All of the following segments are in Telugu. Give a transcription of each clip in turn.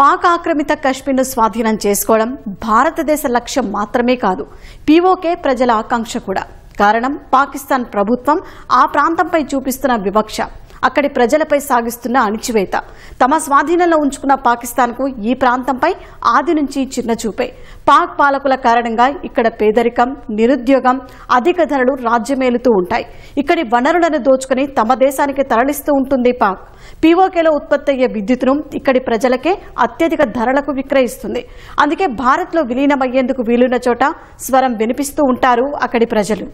పాక్ ఆక్రమిత కశ్మీర్ను స్వాధీనం చేసుకోవడం భారతదేశ లక్ష్యం మాత్రమే కాదు, పీఓకే ప్రజల ఆకాంక్ష కూడా. కారణం పాకిస్తాన్ ప్రభుత్వం ఆ ప్రాంతంపై చూపిస్తున్న వివక్ష, అక్కడి ప్రజలపై సాగిస్తున్న అణిచివేత. తమ స్వాధీనంలో ఉంచుకున్న పాకిస్తాన్కు ఈ ప్రాంతంపై ఆది నుంచి చిన్నచూపే. పాక్ పాలకుల కారణంగా ఇక్కడ పేదరికం, నిరుద్యోగం, అధిక ధరలు రాజ్యమేలుతూ ఉంటాయి. ఇక్కడి వనరులను దోచుకుని తమ దేశానికి తరలిస్తూ ఉంటుంది పాక్. పీఓకేలో ఉత్పత్తి అయ్యే విద్యుత్తును ఇక్కడి ప్రజలకే అత్యధిక ధరలకు విక్రయిస్తుంది. అందుకే భారత్లో విలీనమయ్యేందుకు వీలున్న చోట స్వరం వినిపిస్తూ ఉంటారు అక్కడి ప్రజలు.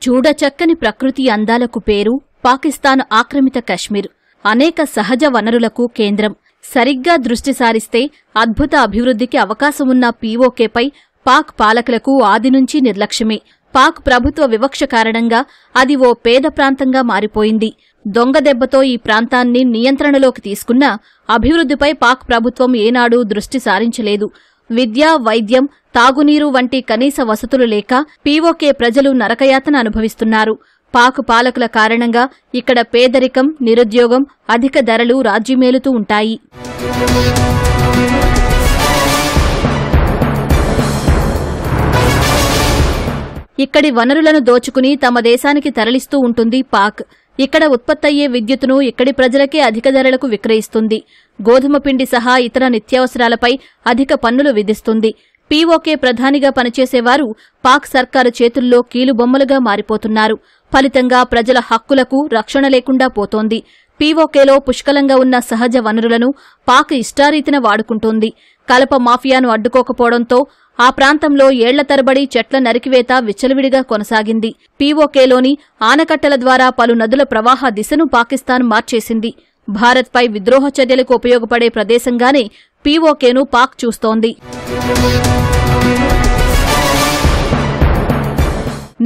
చూడచక్కని ప్రకృతి అందాలకు పేరు పాకిస్తాన్ ఆక్రమిత కశ్మీర్. అనేక సహజ వనరులకు కేంద్రం. సరిగ్గా దృష్టి సారిస్తే అద్భుత అభివృద్ధికి అవకాశమున్న పీఓకేపై పాక్ పాలకులకు ఆది నుంచి నిర్లక్ష్యమే. పాక్ ప్రభుత్వ వివక్ష కారణంగా అది ఓ పేద ప్రాంతంగా మారిపోయింది. దొంగదెబ్బతో ఈ ప్రాంతాన్ని నియంత్రణలోకి తీసుకున్నా అభివృద్ధిపై పాక్ ప్రభుత్వం ఏనాడూ దృష్టి సారించలేదు. విద్య, వైద్యం, తాగునీరు వంటి కనీస వసతులు లేక పీఓకే ప్రజలు నరకయాతన అనుభవిస్తున్నారు. పాక్ పాలకుల కారణంగా ఇక్కడ పేదరికం, నిరుద్యోగం, అధిక ధరలు రాజ్యమేలుతూ ఉంటాయి. ఇక్కడి వనరులను దోచుకుని తమ దేశానికి తరలిస్తూ ఉంటుంది పాక్. ఇక్కడ ఉత్పత్తయ్యే విద్యుత్తును ఇక్కడి ప్రజలకే అధిక ధరలకు విక్రయిస్తుంది. గోధుమ పిండి సహా ఇతర నిత్యావసరాలపై అధిక పన్నులు విధిస్తుంది. పీఓకే ప్రధానిగా పనిచేసేవారు పాక్ సర్కారు చేతుల్లో కీలుబొమ్మలుగా మారిపోతున్నారు. ఫలితంగా ప్రజల హక్కులకు రక్షణ లేకుండా పోతోంది. పీఓకేలో పుష్కలంగా ఉన్న సహజ వనరులను పాక్ ఇష్టారీతిన వాడుకుంటోంది. కలప మాఫియాను అడ్డుకోకపోవడంతో ఆ ప్రాంతంలో ఏళ్ల తరబడి చెట్ల నరికివేత విచ్చలవిడిగా కొనసాగింది. పీఓకేలోని ఆనకట్టల ద్వారా పలు నదుల ప్రవాహ దిశను పాకిస్తాన్ మార్చేసింది. భారత్పై విద్రోహ చర్యలకు ఉపయోగపడే ప్రదేశంగానే పీఓకేను పాక్ చూస్తోంది.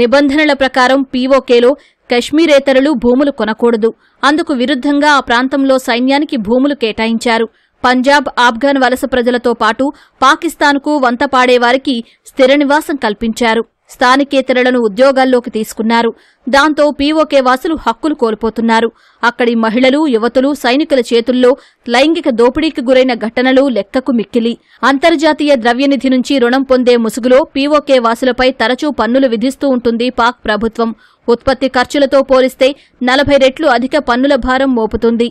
నిబంధనల ప్రకారం పీఓకేలో కశ్మీరేతరులు భూములు కొనకూడదు. అందుకు విరుద్ధంగా ఆ ప్రాంతంలో సైన్యానికి భూములు కేటాయించారు. పంజాబ్, ఆఫ్ఘాన్ వలస ప్రజలతో పాటు పాకిస్తాన్కు వంత పాడేవారికి స్థిర నివాసం కల్పించారు. స్థానికేతరులను ఉద్యోగాల్లోకి తీసుకున్నారు. దాంతో పీఓకే వాసులు హక్కులు కోల్పోతున్నారు. అక్కడి మహిళలు, యువతులు సైనికుల చేతుల్లో లైంగిక దోపిడీకి గురైన ఘటనలు లెక్కకు మిక్కిలి. అంతర్జాతీయ ద్రవ్యనిధి నుంచి రుణం పొందే ముసుగులో పీఓకే వాసులపై తరచూ పన్నులు విధిస్తూ ఉంటుంది పాక్ ప్రభుత్వం. ఉత్పత్తి ఖర్చులతో పోలిస్తే 40 రెట్లు అధిక పన్నుల భారం మోపుతుంది.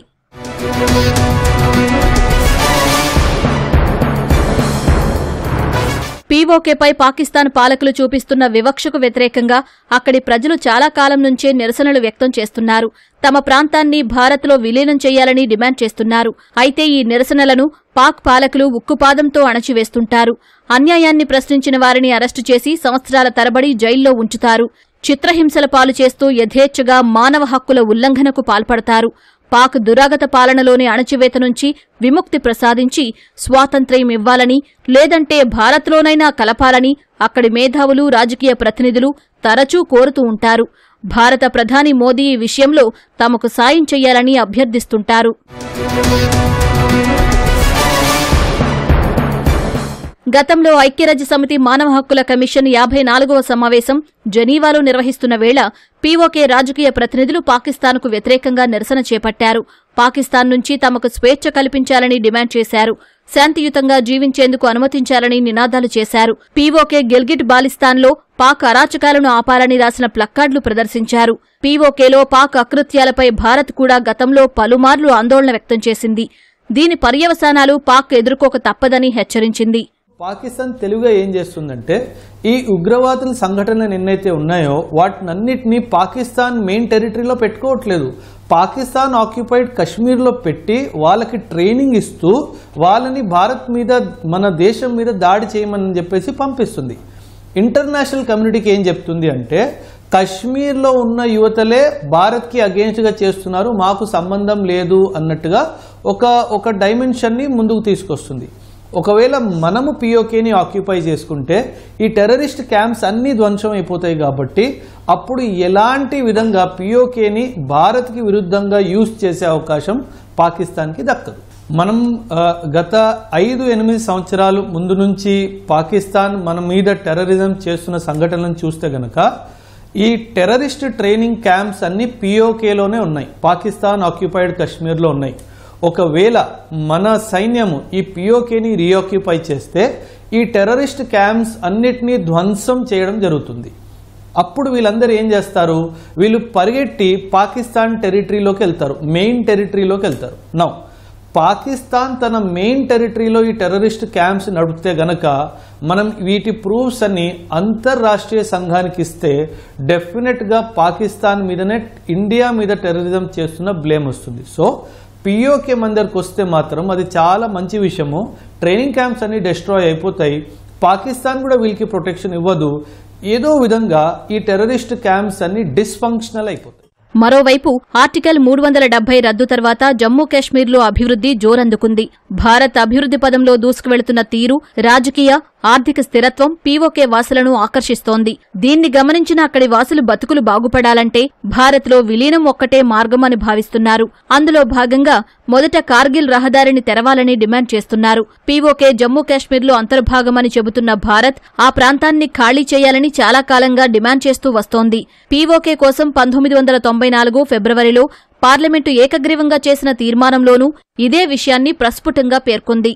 పీఓకేపై పాకిస్తాన్ పాలకులు చూపిస్తున్న వివక్షకు వ్యతిరేకంగా అక్కడి ప్రజలు చాలా కాలం నుంచే నిరసనలు వ్యక్తం చేస్తున్నారు. తమ ప్రాంతాన్ని భారత్లో విలీనం చేయాలని డిమాండ్ చేస్తున్నారు. అయితే ఈ నిరసనలను పాక్ పాలకులు ఉక్కుపాదంతో అణచివేస్తుంటారు. అన్యాయాన్ని ప్రశ్నించిన వారిని అరెస్టు చేసి సంవత్సరాల తరబడి జైల్లో ఉంచుతారు. చిత్రహింసల పాలు చేస్తూ యథేచ్ఛగా మానవ హక్కుల ఉల్లంఘనకు పాల్పడతారు. పాక్ దురాగత పాలనలోని అణచివేత నుంచి విముక్తి ప్రసాదించి స్వాతంత్ర్యం ఇవ్వాలని, లేదంటే భారత్లోనైనా కలపాలని అక్కడి మేధావులు, రాజకీయ ప్రతినిధులు తరచూ కోరుతూ ఉంటారు. భారత ప్రధాని మోదీ ఈ విషయంలో తమకు సాయం చెయ్యాలని అభ్యర్థిస్తుంటారు. గతంలో ఐక్యరాజ్యసమితి మానవ హక్కుల కమిషన్ 54వ సమావేశం జనీవాలో నిర్వహిస్తున్న వేళ పీఓకే రాజకీయ ప్రతినిధులు పాకిస్తాన్కు వ్యతిరేకంగా నిరసన చేపట్టారు. పాకిస్తాన్ నుంచి తమకు స్వేచ్ఛ కల్పించాలని డిమాండ్ చేశారు. శాంతియుతంగా జీవించేందుకు అనుమతించాలని నినాదాలు చేశారు. పీఓకే గిల్గిట్ బాలిస్తాన్లో పాక్ అరాచకాలను ఆపాలని రాసిన ప్లక్కార్డులు ప్రదర్శించారు. పీఓకేలో పాక్ అకృత్యాలపై భారత్ కూడా గతంలో పలుమార్లు ఆందోళన వ్యక్తం చేసింది. దీని పర్యవసానాలు పాక్ ఎదుర్కోక తప్పదని హెచ్చరించింది. పాకిస్తాన్ తెలుగుగా ఏం చేస్తుందంటే, ఈ ఉగ్రవాదుల సంఘటనలు ఎన్నైతే ఉన్నాయో వాటినన్నిటినీ పాకిస్తాన్ మెయిన్ టెరిటరీలో పెట్టుకోవట్లేదు. పాకిస్తాన్ ఆక్యుపైడ్ కశ్మీర్లో పెట్టి వాళ్ళకి ట్రైనింగ్ ఇస్తూ వాళ్ళని భారత్ మీద, మన దేశం మీద దాడి చేయమని చెప్పేసి పంపిస్తుంది. ఇంటర్నేషనల్ కమ్యూనిటీకి ఏం చెప్తుంది అంటే, కశ్మీర్లో ఉన్న యువతలే భారత్కి అగేన్స్ట్గా చేస్తున్నారు, మాకు సంబంధం లేదు అన్నట్టుగా ఒక డైమెన్షన్ని ముందుకు తీసుకొస్తుంది. ఒకవేళ మనము పీఓకేని ఆక్యుపై చేసుకుంటే ఈ టెర్రరిస్ట్ క్యాంప్స్ అన్నీ ధ్వంసం అయిపోతాయి. కాబట్టి అప్పుడు ఎలాంటి విధంగా పీఓకేని భారత్కి విరుద్ధంగా యూజ్ చేసే అవకాశం పాకిస్తాన్కి దక్కదు. మనం గత 5-8 సంవత్సరాలు ముందు నుంచి పాకిస్తాన్ మన మీద టెర్రరిజం చేస్తున్న సంఘటనలను చూస్తే గనక ఈ టెర్రరిస్ట్ ట్రైనింగ్ క్యాంప్స్ అన్ని పీఓకేలోనే ఉన్నాయి, పాకిస్తాన్ ఆక్యుపైడ్ కశ్మీర్లో ఉన్నాయి. ఒకవేళ మన సైన్యము ఈ పిఓకేని రీఆక్యుపై చేస్తే ఈ టెర్రరిస్ట్ క్యాంప్స్ అన్నిటినీ ధ్వంసం చేయడం జరుగుతుంది. అప్పుడు వీళ్ళందరూ ఏం చేస్తారు, వీళ్ళు పరిగెట్టి పాకిస్తాన్ టెరిటరీలోకి వెళ్తారు, మెయిన్ టెరిటరీలోకి వెళ్తారు. నౌ పాకిస్తాన్ తన మెయిన్ టెరిటరీలో ఈ టెర్రరిస్ట్ క్యాంప్స్ నడిపితే గనక మనం వీటి ప్రూఫ్స్ అన్ని అంతర్రాష్ట్రీయ సంఘానికి ఇస్తే డెఫినెట్గా పాకిస్తాన్ మీదనే ఇండియా మీద టెర్రరిజం చేస్తున్న బ్లేమ్ వస్తుంది. సో పిఓకే మన దగ్గరకు వస్తే మాత్రం అది చాలా మంచి విషయము. ట్రైనింగ్ క్యాంప్స్ అన్ని డిస్ట్రాయ్ అయిపోతాయి, పాకిస్తాన్ కూడా వీళ్ళకి ప్రొటెక్షన్ ఇవ్వదు, ఏదో విధంగా ఈ టెర్రరిస్ట్ క్యాంప్స్ అన్ని డిస్ఫంక్షనల్ అయిపోతాయి. మరోవైపు ఆర్టికల్ 370 రద్దు తర్వాత జమ్మూ కాశ్మీర్లో అభివృద్ధి జోరందుకుంది. భారత్ అభివృద్ధి పదంలో దూసుకువెళుతున్న తీరు, రాజకీయ, ఆర్థిక స్థిరత్వం పీఓకే వాసులను ఆకర్షిస్తోంది. దీన్ని గమనించిన అక్కడి వాసులు బతుకులు బాగుపడాలంటే భారత్లో విలీనం ఒక్కటే మార్గమని భావిస్తున్నారు. అందులో భాగంగా మొదట కార్గిల్ రహదారిని తెరవాలని డిమాండ్ చేస్తున్నారు. పీఓకే జమ్మూ కాశ్మీర్లో అంతర్భాగమని చెబుతున్న భారత్ ఆ ప్రాంతాన్ని ఖాళీ చేయాలని చాలా కాలంగా డిమాండ్ చేస్తూ వస్తోంది. పీఓకే కోసం 1994 ఫిబ్రవరిలో పార్లమెంటు ఏకగ్రీవంగా చేసిన తీర్మానంలోనూ ఇదే విషయాన్ని ప్రస్ఫుటంగా పేర్కొంది.